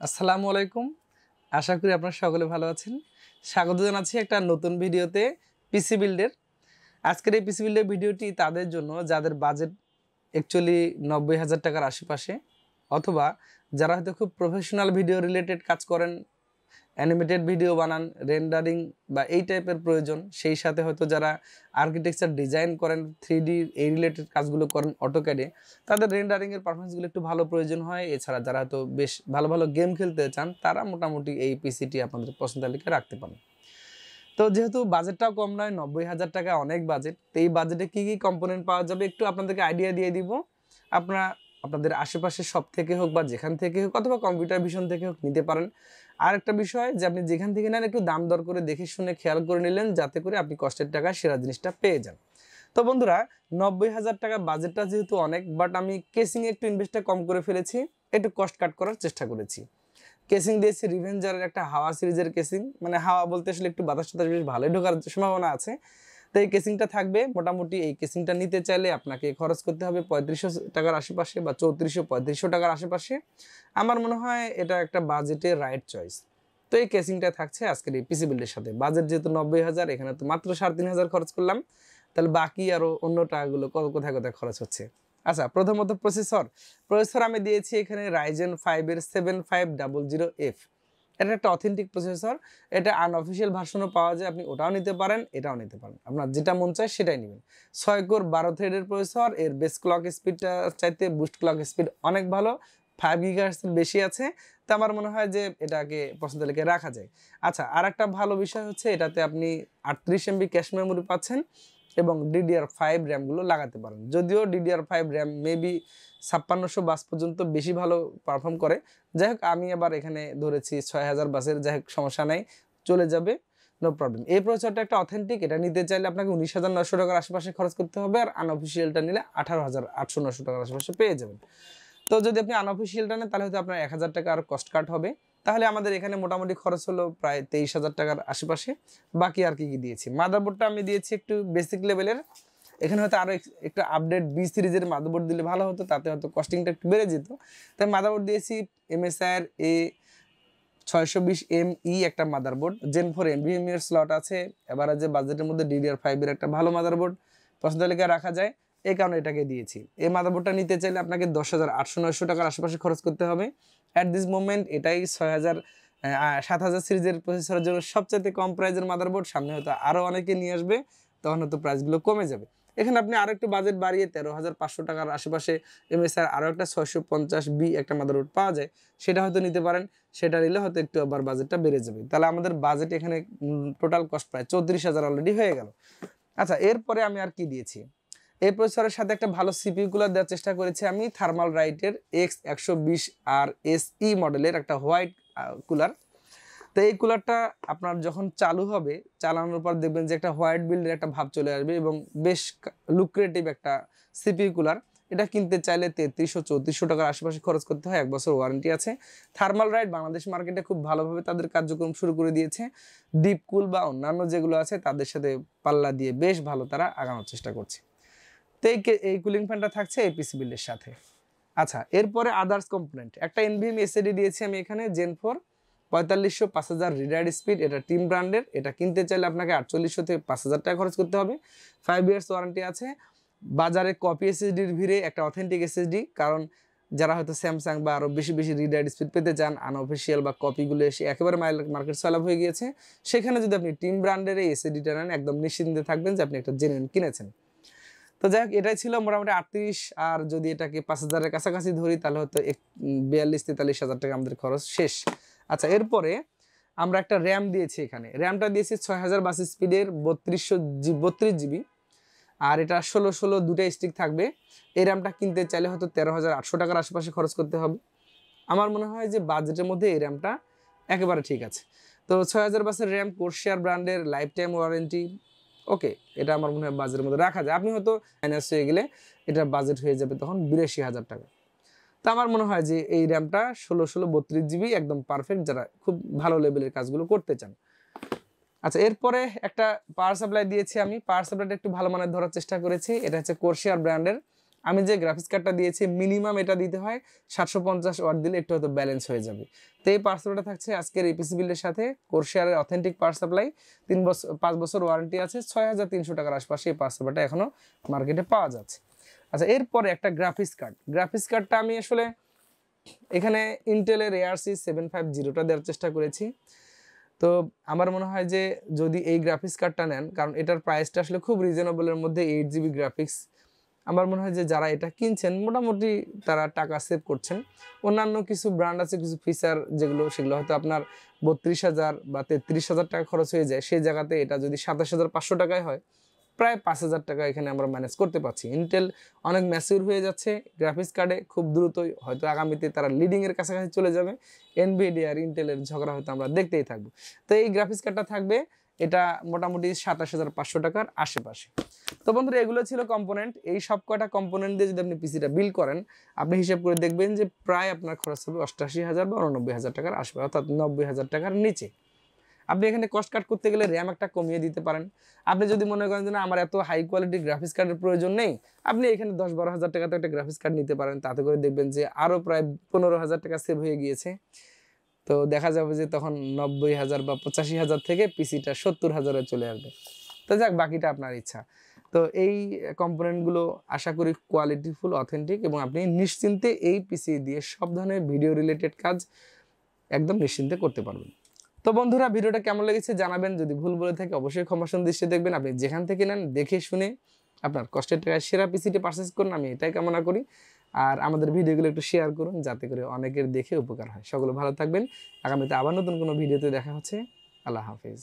আসসালামু আলাইকুম। আশা করি আপনারা সকলে ভালো আছেন। স্বাগত জানাচ্ছি একটা নতুন ভিডিওতে পিসি বিল্ডের। আজকের এই পিসি বিল্ডের ভিডিওটি তাদের জন্য যাদের বাজেট অ্যাকচুয়ালি ৯০,০০০ টাকার আশেপাশে, অথবা যারা হয়তো খুব প্রফেশনাল ভিডিও রিলেটেড কাজ করেন, অ্যানিমেটেড ভিডিও বানান, রেন্ডারিং বা এই টাইপের প্রয়োজন, সেই সাথে হয়তো যারা আর্কিটেকচার ডিজাইন করেন, 3D এই রিলেটেড কাজগুলো করেন অটোক্যাডে, তাদের রেন্ডারিংয়ের পারফরমেন্সগুলো একটু ভালো প্রয়োজন হয়। এছাড়া যারা হয়তো বেশ ভালো ভালো গেম খেলতে চান, তারা মোটামুটি এই পিসিটি আপনাদের পছন্দ তালিকায় রাখতে পারেন। তো যেহেতু বাজেটটাও কম নয়, ৯০,০০০ টাকা অনেক বাজেট, তো এই বাজেটে কী কী কম্পোনেন্ট পাওয়া যাবে একটু আপনাদেরকে আইডিয়া দিয়ে দিব। আপনারা আপনাদের আশেপাশে সব থেকে হোক বা যেখান থেকে হোক অথবা কম্পিউটার ভিশন থেকে হোক নিতে পারেন। আর একটা বিষয় যে আপনি যেখান থেকে নেন একটু দাম দর করে দেখে শুনে খেয়াল করে নিলেন, যাতে করে আপনি কষ্টের টাকায় সেরা জিনিসটা পেয়ে যান। তো বন্ধুরা, ৯০,০০০ টাকা বাজেটটা যেহেতু অনেক, বাট আমি কেসিংয়ে একটু ইনভেস্টটা কম করে ফেলেছি, একটু কস্ট কাট করার চেষ্টা করেছি। কেসিং দিয়েছি রিভেঞ্জারের একটা হাওয়া সিরিজের কেসিং, মানে হাওয়া বলতে আসলে একটু বাতাস টাতাস বেশ ভালোই ঢোকার সম্ভাবনা আছে। তো এই কেসিংটা থাকবে। মোটামুটি এই কেসিংটা নিতে চাইলে আপনাকে খরচ করতে হবে ৩৫০০ টাকার আশেপাশে বা ৩৪০০-৩৫০০ টাকার আশেপাশে। আমার মনে হয় এটা একটা বাজেটের রাইট চয়েস। তো এই কেসিংটা থাকছে আজকের এই পিসি বিল্ডের সাথে। বাজেট যেহেতু ৯০,০০০, এখানে তো মাত্র ৩৫০০ খরচ করলাম, তাহলে বাকি আরও অন্য টাকাগুলো কোথায় কোথায় খরচ হচ্ছে। আচ্ছা, প্রথমত প্রসেসর আমি দিয়েছি এখানে Ryzen 5 এর 7500F। এটা একটা অথেন্টিক প্রসেসর। এটা আনঅফিসিয়াল ভার্সনও পাওয়া যায়, আপনি ওটাও নিতে পারেন, এটাও নিতে পারেন, আপনার যেটা মন চায় সেটাই নেবেন। ৬ কোর ১২ থ্রেডের প্রসেসর, এর বেস ক্লক স্পিডটা চাইতে বুস্ট ক্লক স্পিড অনেক ভালো, 5 GHz বেশি আছে। তো আমার মনে হয় যে এটাকে পছন্দ লিখে রাখা যায়। আচ্ছা, আর একটা ভালো বিষয় হচ্ছে এটাতে আপনি 38 MB ক্যাশ মেমোরি পাচ্ছেন এবং DDR5 র্যামগুলো লাগাতে পারেন। যদিও DDR5 র্যাম মেবি ৫৬০০ বাস পর্যন্ত বেশি ভালো পারফর্ম করে। যাই হোক, আমি আবার এখানে ধরেছি ৬০০০ বাসের, যাই হোক সমস্যা নাই, চলে যাবে, নো প্রবলেম। এই প্রসেসরটা একটা অথেন্টিক, এটা নিতে চাইলে আপনাকে ১৯,৯০০ টাকার আশেপাশে খরচ করতে হবে, আর আনঅফিসিয়ালটা নিলে ১৮,৮০০-৯০০ টাকার আশেপাশে পেয়ে যাবেন। তো যদি আপনি আনঅফিসিয়ালটা নেন তাহলে হয়তো আপনার ১,০০০ টাকা আর কস্ট কাট হবে। তাহলে আমাদের এখানে মোটামুটি খরচ হলো প্রায় ২৩,০০০ টাকার আশেপাশে। বাকি আর কি দিয়েছি, মাদারবোর্ডটা আমি দিয়েছি একটু বেসিক লেভেলের। এখানে হয়তো আরও একটু আপডেট বি সিরিজের মাদারবোর্ড দিলে ভালো হতো, তাতে হয়তো কস্টিংটা একটু বেড়ে যেত। তাই মাদারবোর্ড দিয়েছি MSI A620M একটা মাদারবোর্ড, Gen 4 NVMe এর স্লট আছে। এবার যে বাজেটের মধ্যে DDR5 এর একটা ভালো মাদারবোর্ড পছন্দ তালিকায় রাখা যায়, এই কারণে এটাকে দিয়েছি। এই মাদারবোর্ডটা নিতে চাইলে আপনাকে ১০,৮০০-৯০০ টাকার আশেপাশে খরচ করতে হবে। অ্যাট দিস মোমেন্ট এটাই ৭,০০০ সিরিজের প্রসেসরের জন্য সবচাইতে কম প্রাইজের মাদারবোর্ড। সামনে হয়তো আরও অনেকে নিয়ে আসবে, তখন হয়তো প্রাইসগুলো কমে যাবে। এখানে আপনি আরও একটু বাজেট বাড়িয়ে ১৩,৫০০ টাকার আশেপাশে MSI আরও একটা ৬৫০B একটা মাদারবোর্ড পাওয়া যায়, সেটা হয়তো নিতে পারেন। সেটা নিলে হয়তো একটু আবার বাজেটটা বেড়ে যাবে। তাহলে আমাদের বাজেট এখানে টোটাল কস্ট প্রায় ৩৪,০০০ অলরেডি হয়ে গেল। আচ্ছা, এরপরে আমি আর কি দিয়েছি, এই প্রসেসরের সাথে একটা ভালো CPU কুলার দেওয়ার চেষ্টা করেছি আমি। থার্মাল রাইটের X120RSE মডেলের একটা হোয়াইট কুলার। তো এই কুলারটা আপনার যখন চালু হবে, চালানোর পর দেখবেন যে একটা হোয়াইট বিল্ডের একটা ভাব চলে আসবে এবং বেশ লুক্রেটিভ একটা CPU কুলার। এটা কিনতে চাইলে ৩৩০০-৩৪০০ টাকার আশেপাশে খরচ করতে হয়, 1 বছর ওয়ারেন্টি আছে। থার্মাল রাইট বাংলাদেশ মার্কেটে খুব ভালোভাবে তাদের কার্যক্রম শুরু করে দিয়েছে। ডিপ কুল বা অন্যান্য যেগুলো আছে তাদের সাথে পাল্লা দিয়ে বেশ ভালো তারা আগানোর চেষ্টা করছে। তো এই কুলিং ফ্যানটা থাকছে এই পিসি বিল্ডের সাথে। আচ্ছা, এরপরে আদার্স কম্পোনেন্ট একটা NVMe SSD দিয়েছি আমি এখানে, Gen 4 ৪৫০০ ৫,০০০ রিড স্পিড, এটা টিম ব্র্যান্ডের। এটা কিনতে চাইলে আপনাকে ৪৮০০ থেকে ৫,০০০ টাকা খরচ করতে হবে। 5 ইয়ার্স ওয়ারেন্টি আছে। বাজারে কপি SSDর ভিড়ে একটা অথেন্টিক SSD, কারণ যারা হয়তো স্যামসাং বা আরও বেশি বেশি রিড স্পিড পেতে চান, আনঅফিসিয়াল বা কপিগুলো এসে একেবারে মার্কেট সলাভ হয়ে গিয়েছে। সেখানে যদি আপনি টিম ব্র্যান্ডের এই SSDটা নেন, একদম নিশ্চিন্তে থাকবেন যে আপনি একটা জেনুইন কিনেছেন। তো যাই হোক, এটাই ছিল মোটামুটি ৩৮, আর যদি এটাকে ৫,০০০-এর কাছাকাছি ধরি তাহলে হয়তো ৪২-৪৩ হাজার টাকা আমাদের খরচ শেষ। আচ্ছা, এরপরে আমরা একটা র্যাম দিয়েছি এখানে। র্যামটা দিয়েছি ৬,০০০ বাস স্পিডের 32GB, আর এটা ১৬ দুটাই স্টিক থাকবে। এই র্যামটা কিনতে চাইলে হয়তো ১৩,৮০০ টাকার আশেপাশে খরচ করতে হবে। আমার মনে হয় যে বাজেটের মধ্যে এই র্যামটা একেবারে ঠিক আছে। তো ৬,০০০ বাসের র্যাম, কোর্সিয়ার ব্র্যান্ডের, লাইফ টাইম ওয়ারেন্টি, ওকে, এটা আমার মনে হয় বাজেটের মধ্যে রাখা যায়। আপনি হয়তো মাইনাস হয়ে গেলে এটার বাজেট হয়ে যাবে তখন ৮২,০০০ টাকা। তো আমার মনে হয় যে এই র্যামটা ১৬ 32GB একদম পারফেক্ট, যারা খুব ভালো লেভেলের কাজগুলো করতে চান। আচ্ছা, এরপরে একটা পাওয়ার সাপ্লাই দিয়েছি আমি। পাওয়ার সাপ্লাইটা একটু ভালো মানের ধরার চেষ্টা করেছি। এটা হচ্ছে কোর্সিয়ার ব্র্যান্ডের আমি যে গ্রাফিক্স কার্ডটা দিয়েছি মিনিমাম এটা দিতে হয় 750 ওয়াট দিলে একটু হয়তো ব্যালেন্স হয়ে যাবে। তো এই পাওয়ার সাপ্লাইটা থাকছে আজকের এই পিসি বিল্ডের সাথে। কোর্সিয়ারের অথেন্টিক পাওয়ার সাপ্লাই, 5 বছর ওয়ারেন্টি আছে, 6300 টাকার আশপাশে এই পাওয়ার সাপ্লাইটা এখনও মার্কেটে পাওয়া যাচ্ছে। আচ্ছা, এরপরে একটা গ্রাফিক্স কার্ডটা আমি আসলে এখানে ইন্টেলের ARC 750টা দেওয়ার চেষ্টা করেছি। তো আমার মনে হয় যে যদি এই গ্রাফিক্স কার্ডটা নেন, কারণ এটার প্রাইসটা আসলে খুব রিজনেবলের মধ্যে, 8GB গ্রাফিক্স, আমার মনে হয় যে যারা এটা কিনছেন মোটামুটি তারা টাকা সেভ করছেন। অন্যান্য কিছু ব্র্যান্ড আছে, কিছু ফিচার সেগুলো হয়তো আপনার 32,000 বা 33,000 টাকা খরচ হয়ে যায়, সেই জায়গাতে এটা যদি 27,500 টাকায় হয়, প্রায় 5,000 টাকা এখানে আমরা ম্যানেজ করতে পারছি। ইন্টেল অনেক ম্যাচিউর হয়ে যাচ্ছে গ্রাফিক্স কার্ডে, খুব দ্রুতই হয়তো আগামীতে তারা লিডিংয়ের কাছাকাছি চলে যাবে। এনভিডিয়া আর ইন্টেলের ঝগড়া হয়তো আমরা দেখতেই থাকবো। তো এই গ্রাফিক্স কার্ডটা থাকবে, এটা মোটামুটি 27,500 টাকার আশেপাশে। তো বন্ধুরা, এগুলো ছিল কম্পোনেন্ট। এই সব কয়টা কম্পোনেন্ট দিয়ে যদি আপনি পিসিটা বিল্ড করেন, আপনি হিসাব করে দেখবেন যে প্রায় আপনার খরচ হবে 88,000 বা 89,000 টাকার আশেপাশে, অর্থাৎ 90,000 টাকার নিচে। আপনি এখানে কস্ট কাট করতে গেলে র্যাম একটা কমিয়ে দিতে পারেন। আপনি যদি মনে করেন যে না, আমার এত হাই কোয়ালিটি গ্রাফিক্স কার্ডের প্রয়োজন নেই, আপনি এখানে 10-12,000 টাকাতে একটা গ্রাফিক্স কার্ড নিতে পারেন। তাতে করে দেখবেন যে আরও প্রায় 15,000 টাকা সেভ হয়ে গিয়েছে। তো দেখা যাবে যে তখন 90,000 বা 85,000 থেকে পিসিটা 70,000-এ চলে আসবে। তো যাক, বাকিটা আপনার ইচ্ছা। তো এই কম্পোনেন্টগুলো আশা করি কোয়ালিটিফুল, অথেন্টিক, এবং আপনি নিশ্চিন্তে এই পিসি দিয়ে সব ধরনের ভিডিও রিলেটেড কাজ একদম নিশ্চিন্তে করতে পারবেন। তো বন্ধুরা, ভিডিওটা কেমন লেগেছে জানাবেন। যদি ভুল বলে থাকে অবশ্যই ক্ষমাসুন দৃষ্টিতে দেখবেন। আপনি যেখান থেকে নেন দেখে শুনে আপনার কষ্টের টাকায় সেরা পিসিটি পারচেজ করুন, আমি এটাই কামনা করি। আর আমাদের ভিডিওগুলো একটু শেয়ার করুন, যাতে করে অনেকের দেখে উপকার হয়। সকলে ভালো থাকবেন। আগামীতে আবার নতুন কোনো ভিডিওতে দেখা হচ্ছে। আল্লাহ হাফেজ।